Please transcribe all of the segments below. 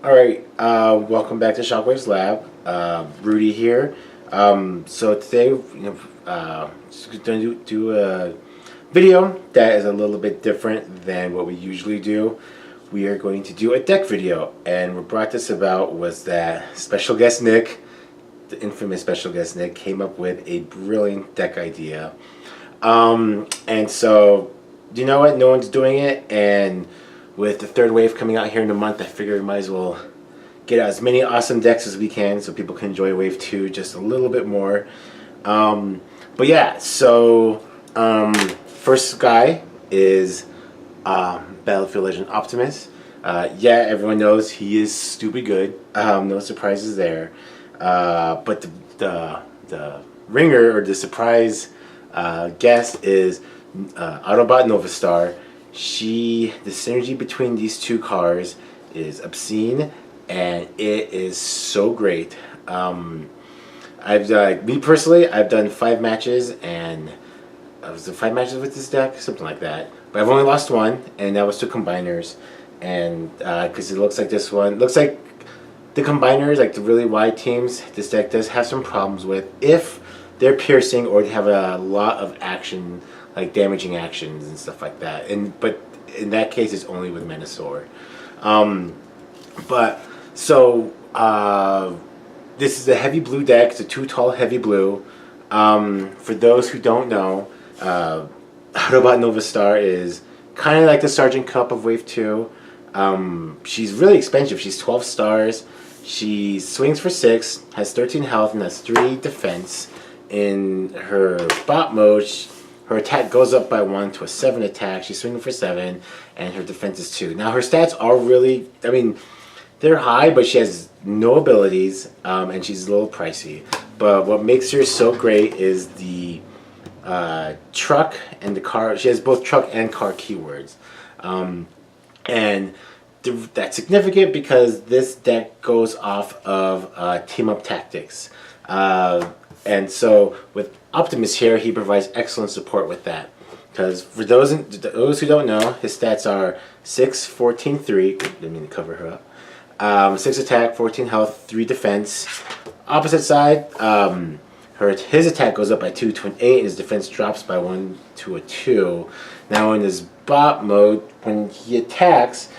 Alright, welcome back to Shockwaves Lab. Rudy here. So today, just going to do a video that is a little bit different than what we usually do. We are going to do a deck video, and what brought this about was that special guest Nick, the infamous special guest Nick, came up with a brilliant deck idea. And so, you know what? No one's doing it, and with the third wave coming out here in a month, I figure we might as well get out as many awesome decks as we can so people can enjoy wave 2 just a little bit more. But yeah, so first guy is Battlefield Legend Optimus. Yeah, everyone knows he is stupid good. No surprises there. But the ringer, or the surprise guest, is Autobot Novastar. The synergy between these two cars is obscene, and it is so great. Me personally, I've done 5 matches, and was it 5 matches with this deck, something like that. But I've only lost one, and that was to combiners. And because it looks like this one looks like the combiners, like the really wide teams, this deck does have some problems with if they're piercing or they have a lot of action, like damaging actions and stuff like that. But in that case, it's only with Menasor. This is a heavy blue deck. It's a 2 tall heavy blue. For those who don't know, Autobot Novastar is kind of like the Sergeant Cup of Wave 2. She's really expensive. She's 12 stars. She swings for 6, has 13 health, and has 3 defense. In her bot mode, her attack goes up by 1 to a 7 attack. She's swinging for 7, and her defense is 2. Now her stats are really, they're high, but she has no abilities, and she's a little pricey. But what makes her so great is the truck and the car. She has both truck and car keywords. That's significant because this deck goes off of team up tactics. And so with Optimus here, he provides excellent support with that. Because for those who don't know, his stats are 6, 14, 3. Didn't mean to cover her up. 6 attack, 14 health, 3 defense. Opposite side, his attack goes up by 2 to an 8, and his defense drops by 1 to a 2. Now in his bot mode, when he attacks,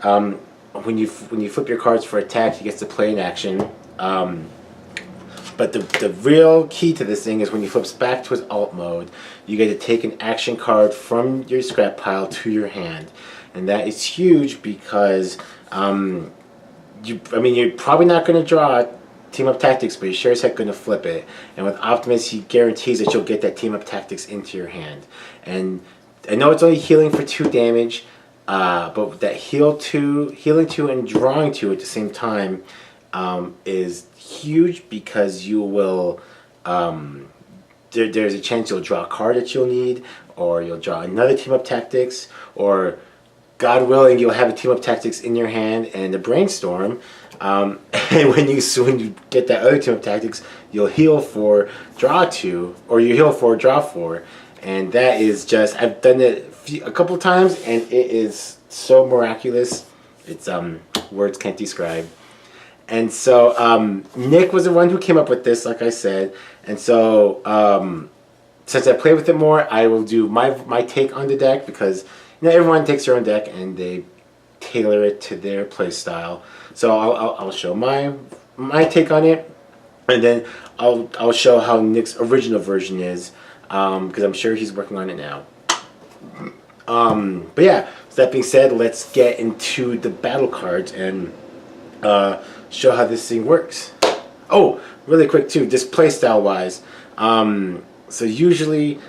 when you flip your cards for attack, he gets to play in action. But the real key to this thing is when he flips back to his alt mode, you get to take an action card from your scrap pile to your hand, and that is huge because you're probably not going to draw team up tactics, but you're sure as heck going to flip it. And with Optimus, he guarantees that you'll get that team up tactics into your hand. And I know it's only healing for 2 damage, but that healing 2 and drawing 2 at the same time is huge because you will there's a chance you'll draw a card that you'll need, or you'll draw another team up tactics, or God willing you'll have a team up tactics in your hand and a brainstorm, and when you get that other team up tactics, you'll heal for draw 2, or you heal for draw 4, and that is just, I've done it a couple times, and it is so miraculous. It's words can't describe. And so Nick was the one who came up with this, like I said. And so since I play with it more, I will do my take on the deck, because everyone takes their own deck and they tailor it to their play style. So I'll show my take on it, and then I'll show how Nick's original version is, because I'm sure he's working on it now. But yeah, so that being said, let's get into the battle cards and show how this thing works. Oh, really quick too, just playstyle wise. So usually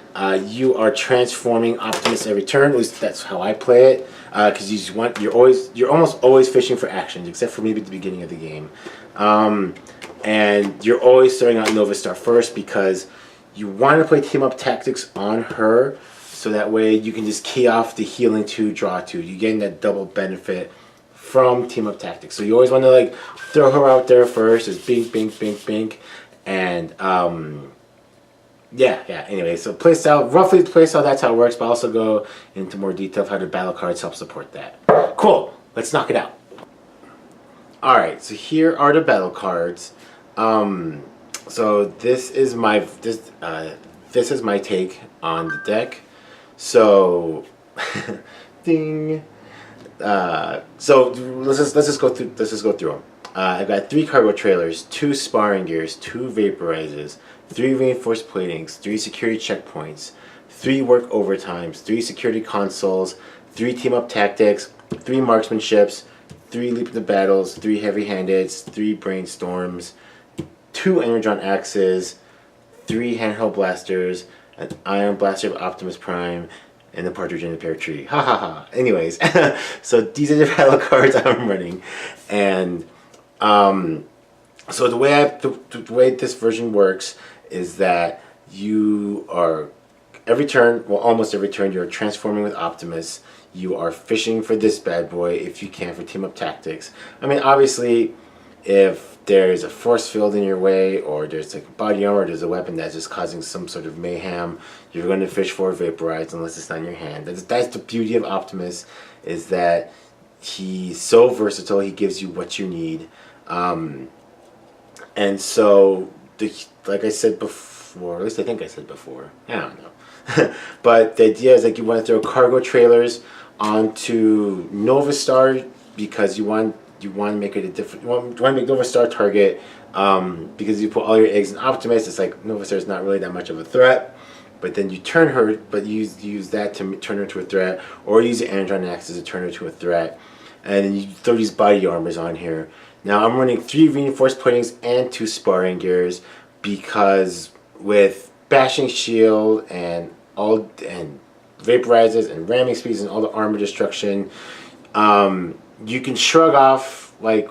you are transforming Optimus every turn. At least that's how I play it. Because you're almost always fishing for actions, except for maybe at the beginning of the game. And you're always starting out Novastar first because you want to play team up tactics on her, so that way you can just key off the healing 2, draw 2. You're getting that double benefit from team up tactics. So you always want to throw her out there first, as bink, bink, bink, bink, and yeah. Anyway, so playstyle, roughly playstyle, that's how it works. But I'll also go into more detail of how the battle cards help support that. Cool. Let's knock it out. All right, so here are the battle cards. So this is my take on the deck. So, ding. So let's just go through them. I've got 3 cargo trailers, 2 sparring gears, 2 vaporizers, 3 reinforced platings, 3 security checkpoints, 3 work overtimes, 3 security consoles, 3 team up tactics, 3 marksmanships, 3 leap into battles, 3 heavy handeds, 3 brainstorms, 2 energon axes, 3 handheld blasters, an ion blaster of Optimus Prime, and the partridge in the pear tree. Ha ha ha. Anyways, so these are the battle cards I'm running, and so the way this version works is that you are every turn, well, almost every turn, you're transforming with Optimus. You are fishing for this bad boy if you can for team up tactics. I mean, obviously, if there's a force field in your way, or there's like body armor, there's a weapon that's just causing some sort of mayhem, you're going to fish for vaporize unless it's not in your hand. That's the beauty of Optimus, is that he's so versatile. He gives you what you need, and so like I said before, at least I think I said before. I don't know, but the idea is like you want to throw cargo trailers onto Novastar because you want to make it a different. You want to make Novastar target because you put all your eggs in Optimus. It's like Novastar is not really that much of a threat, but then you turn her, but you use that to turn her into a threat, or use the energon axis to turn her to a threat, and then you throw these body armors on here. Now I'm running 3 reinforced platings and 2 sparring gears because with bashing shield and vaporizers and ramming speeds and all the armor destruction, you can shrug off, like,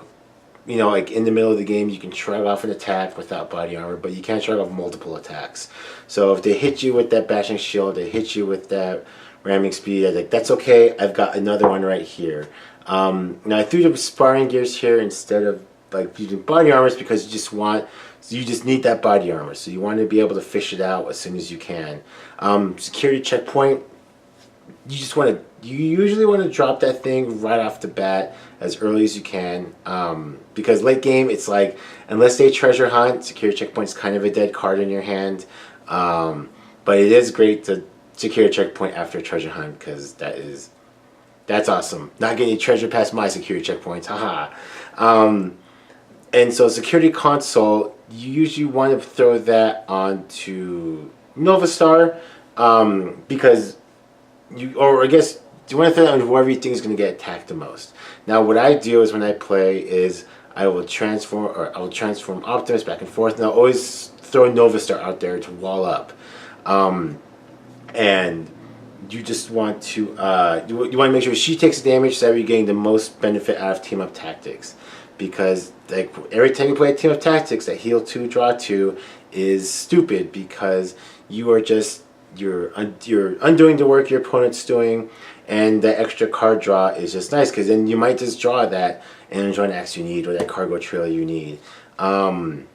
you know, like in the middle of the game, you can shrug off an attack without body armor, but you can't shrug off multiple attacks. So if they hit you with that bashing shield, they hit you with that ramming speed, I think that's okay. I've got another one right here. Now I threw the sparring gears here instead of like using body armors because you just need that body armor. So you want to be able to fish it out as soon as you can. Security checkpoint. You usually want to drop that thing right off the bat as early as you can, because late game it's like, unless they treasure hunt, security checkpoint's kind of a dead card in your hand, but it is great to secure a checkpoint after a treasure hunt because that's awesome. Not getting treasure past my security checkpoints, haha. And so security console, you usually want to throw that onto Novastar, because or I guess you want to throw that on whoever you think is going to get attacked the most. Now what I do is when I play is I will transform Optimus back and forth, and I'll always throw Novastar out there to wall up. And you just want to you want to make sure she takes damage so that you're getting the most benefit out of team up tactics, because like every time you play a team up tactics, that heal 2 draw 2 is stupid because you're undoing the work your opponent's doing, and the extra card draw is just nice because then you might just draw that energon axe you need or that cargo trailer you need. Now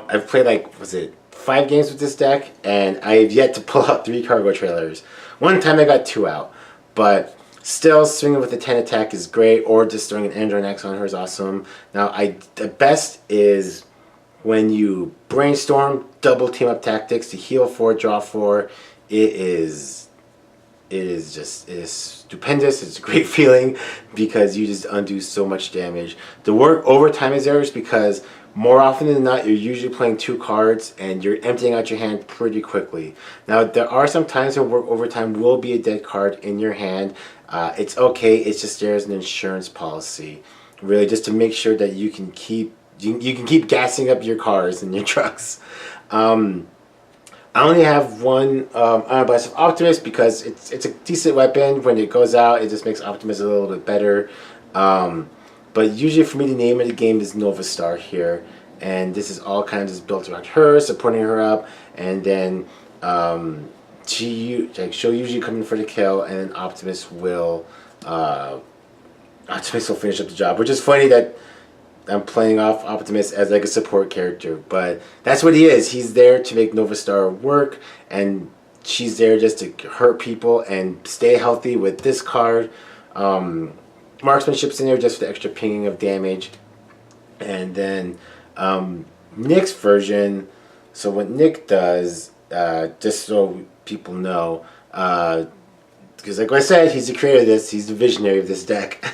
I've played like, was it 5 games with this deck, and I have yet to pull out 3 cargo trailers. One time I got 2 out, but still swinging with the 10 attack is great, or just throwing an energon axe on her is awesome. Now the best is when you brainstorm double team up tactics to heal 4, draw 4. It is stupendous. It's a great feeling because you just undo so much damage. The work overtime is there because more often than not you're usually playing 2 cards and you're emptying out your hand pretty quickly. Now there are some times where work overtime will be a dead card in your hand. It's okay, it's just there's an insurance policy, really, just to make sure that you can keep gassing up your cars and your trucks. I only have one Iron Blast of Optimus because it's a decent weapon. When it goes out, it just makes Optimus a little bit better. But usually for me, the name of the game is Novastar here, and this is all kind of just built around her, supporting her up, and then she'll usually come in for the kill, and then Optimus will finish up the job. Which is funny that I'm playing off Optimus as like a support character, but that's what he is. He's there to make Novastar work, and she's there just to hurt people and stay healthy with this card. marksmanship's in there just for the extra pinging of damage. And then Nick's version, so what Nick does, just so people know, because like I said, he's the creator of this, he's the visionary of this deck.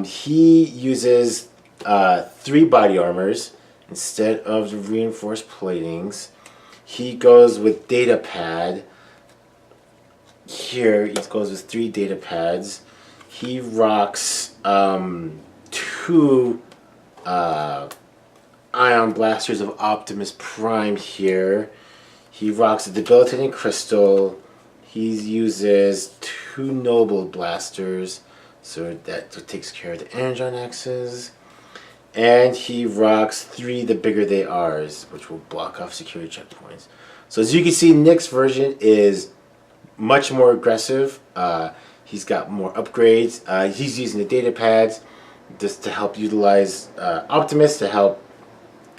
He uses 3 body armors instead of the reinforced platings. He goes with data pad. Here he goes with 3 data pads. He rocks 2 ion blasters of Optimus Prime here. He rocks a debilitating crystal. He uses 2 noble blasters, so that takes care of the energon axes. And he rocks 3 the bigger they are's, which will block off security checkpoints. So as you can see, Nick's version is much more aggressive. He's got more upgrades. He's using the data pads just to help utilize Optimus to help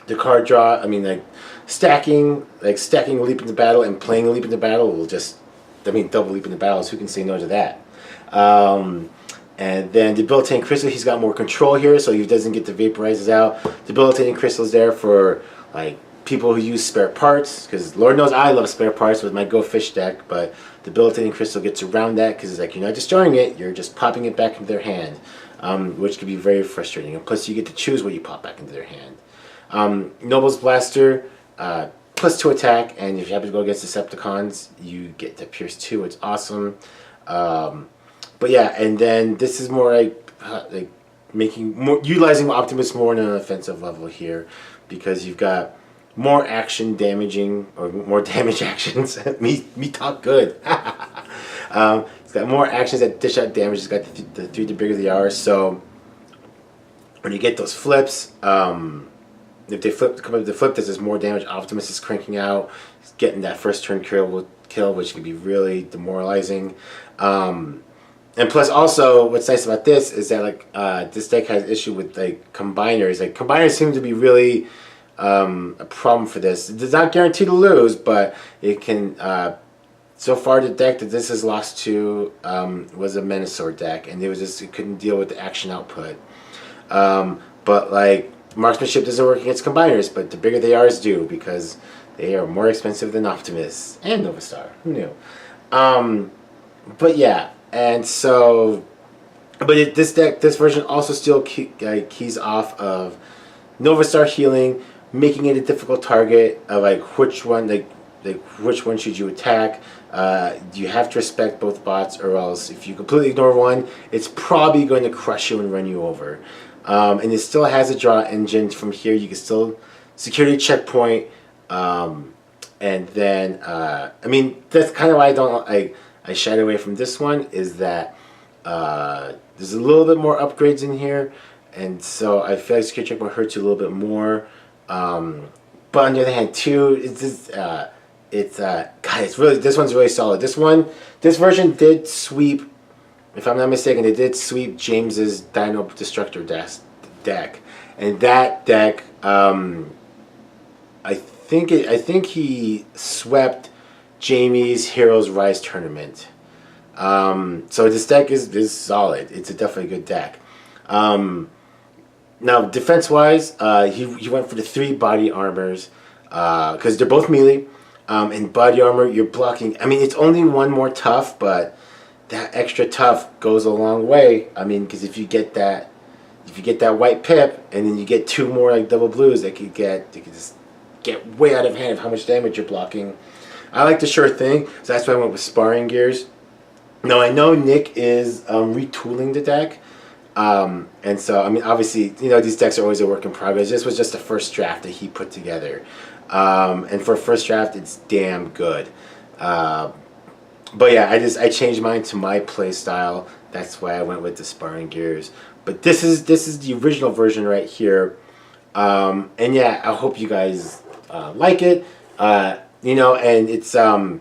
the card draw. I mean, stacking Leap into Battle and playing Leap into Battle will just, double Leap into Battles. Who can say no to that? And then Debilitating Crystal, he's got more control here, so he doesn't get the vaporizes out. Debilitating Crystal's there for people who use spare parts, because Lord knows I love spare parts with my Go Fish deck, but Debilitating Crystal gets around that because it's you're not destroying it, you're just popping it back into their hand, which can be very frustrating. And plus you get to choose what you pop back into their hand. Noble's Blaster, +2 attack, and if you happen to go against Decepticons, you get to Pierce 2. It's awesome. But yeah, and then this is more utilizing Optimus more on an offensive level here, because you've got more action damaging, or more damage actions. me talk good. It's got more actions that dish out damage. It's got the 3 the bigger they are. So when you get those flips, if they come up with the flip, there's more damage Optimus is cranking out. He's getting that first turn kill, which can be really demoralizing. And plus, also, what's nice about this is that this deck has issue with combiners. Combiners seem to be really a problem for this. It does not guarantee to lose, but it can. So far, the deck that this has lost to was a Menasor deck, and it couldn't deal with the action output. But marksmanship doesn't work against combiners, but the bigger they are do, because they are more expensive than Optimus and Novastar. Who knew? But yeah. And so, but this version also still keys off of Novastar healing, making it a difficult target of which one should you attack. You have to respect both bots, or else if you completely ignore one, it's probably going to crush you and run you over. And it still has a draw engine from here. You can still security checkpoint, and then that's kind of why I shied away from this one, is that there's a little bit more upgrades in here, and so I feel like security checkpoint hurts you a little bit more. But on the other hand, too, God, it's really, this one's really solid. This version did sweep, if I'm not mistaken, it did sweep James's Dino Destructor deck, and that deck, I think he swept Jamie's Heroes Rise tournament. So this deck is solid. It's definitely a good deck. Now defense wise, he went for the 3 body armors, because they're both melee. In body armor, you're blocking. It's only 1 more tough, but that extra tough goes a long way. Because if you get that white pip, and then you get 2 more double blues, they could just get way out of hand of how much damage you're blocking. I like the sure thing, so that's why I went with sparring gears. Now I know Nick is retooling the deck, and so obviously these decks are always a work in progress. This was just the first draft that he put together, and for a first draft, it's damn good. But yeah, I changed mine to my play style. That's why I went with the sparring gears. But this is the original version right here, and yeah, I hope you guys like it. And it's not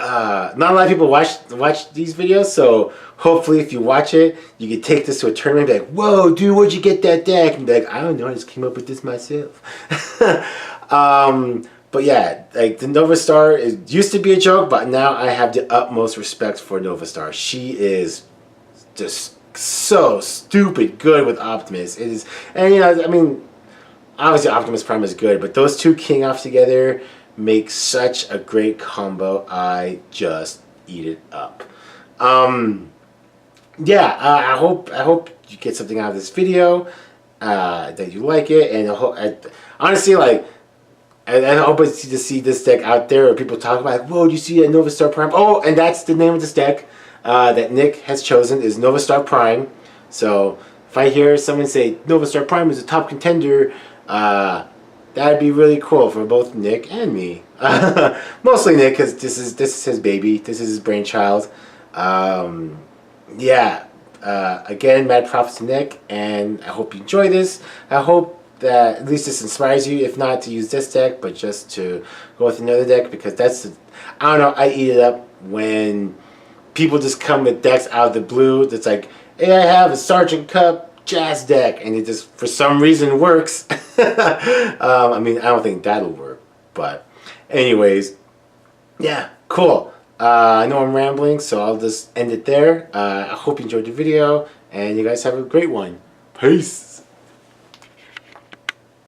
a lot of people watch these videos, so hopefully if you watch it, you can take this to a tournament and be like, whoa, dude, where'd you get that deck? And be like, I don't know, I just came up with this myself. But yeah, the Novastar used to be a joke, but now I have the utmost respect for Novastar. She is just so stupid good with Optimus. It is, and you know, I mean, obviously Optimus Prime is good, but those two King Offs together make such a great combo. I just eat it up. Yeah, I hope you get something out of this video, that you like it, and honestly, like, I hope to see this deck out there, or people talk about, like, whoa, do you see a Novastar Prime? Oh, and that's the name of this deck that Nick has chosen, is Novastar Prime. So if I hear someone say Novastar Prime is a top contender, that'd be really cool for both Nick and me. Mostly Nick, because this is his baby, this is his brainchild. Yeah. Again, mad props to Nick, and I hope you enjoy this. I hope that at least this inspires you, if not to use this deck, but just to go with another deck, because I don't know, I eat it up when people just come with decks out of the blue that's like, hey, I have a Sergeant Cup Jazz deck, and it just for some reason works. I mean, I don't think that'll work, but anyways, yeah, cool. I know I'm rambling, so I'll just end it there. I hope you enjoyed the video, and you guys have a great one. Peace!